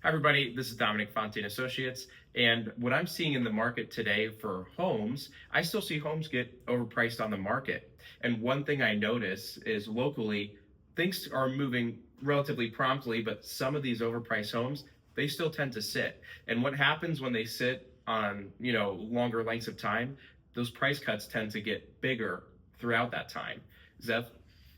everybody, this is Dominic, Fonte and Associates, and what I'm seeing in the market today for homes, I still see homes get overpriced on the market. And one thing I notice is locally, things are moving relatively promptly, but some of these overpriced homes, they still tend to sit. And what happens when they sit on, longer lengths of time, those price cuts tend to get bigger throughout that time. Zev?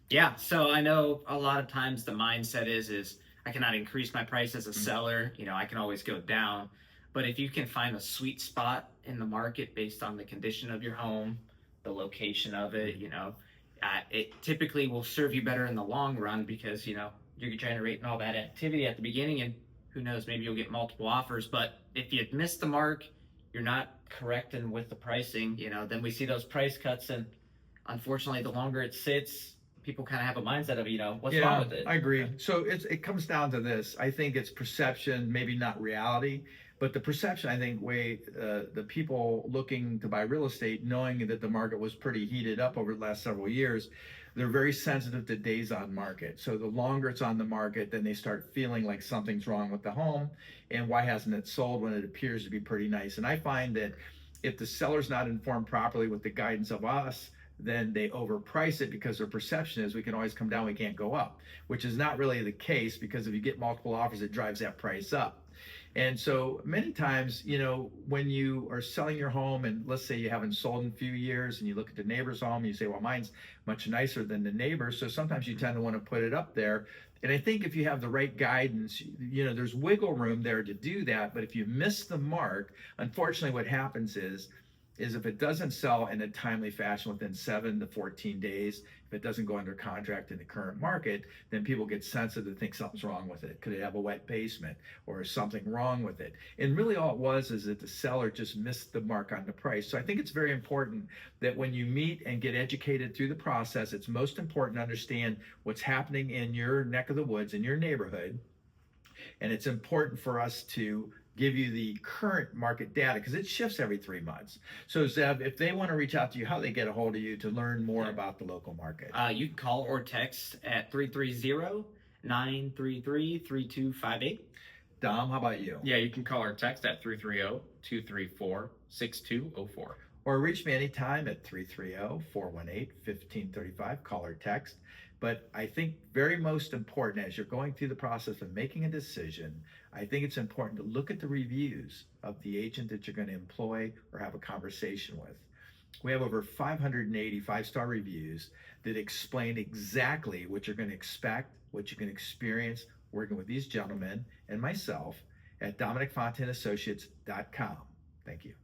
Yeah, so I know a lot of times the mindset is I cannot increase my price as a Mhm. seller. I can always go down. But if you can find a sweet spot in the market based on the condition of your home, the location of it, it typically will serve you better in the long run because you're generating all that activity at the beginning, and who knows, maybe you'll get multiple offers. But if you miss the mark, you're not correcting with the pricing, then we see those price cuts, and unfortunately, the longer it sits, people kind of have a mindset of, what's wrong Yeah, with it? I agree. So it comes down to this. I think it's perception, maybe not reality, but the perception. I think way the people looking to buy real estate, knowing that the market was pretty heated up over the last several years, they're very sensitive to days on market. So the longer it's on the market, then they start feeling like something's wrong with the home, and why hasn't it sold when it appears to be pretty nice? And I find that if the seller's not informed properly with the guidance of us, then they overprice it because their perception is we can always come down, we can't go up, which is not really the case, because if you get multiple offers, it drives that price up. And so many times, when you are selling your home and let's say you haven't sold in a few years and you look at the neighbor's home and you say, well, mine's much nicer than the neighbor's. So sometimes you tend to want to put it up there. And I think if you have the right guidance, there's wiggle room there to do that. But if you miss the mark, unfortunately, what happens is if it doesn't sell in a timely fashion within 7 to 14 days, if it doesn't go under contract in the current market, then people get sensitive to think something's wrong with it. Could it have a wet basement, or is something wrong with it? And really all it was is that the seller just missed the mark on the price. So I think it's very important that when you meet and get educated through the process, it's most important to understand what's happening in your neck of the woods, in your neighborhood. And it's important for us to give you the current market data because it shifts every 3 months. So Zeb, if they want to reach out to you, how do they get a hold of you to learn more about the local market? You can call or text at 330-933-3258. Dom, how about you? Yeah, you can call or text at 330-234-6204. Or reach me anytime at 330-418-1535. Call or text. But I think very most important, as you're going through the process of making a decision, I think it's important to look at the reviews of the agent that you're going to employ or have a conversation with. We have over 580 five-star reviews that explain exactly what you're going to expect, what you can experience working with these gentlemen and myself at DominicFonteAssociates.com. Thank you.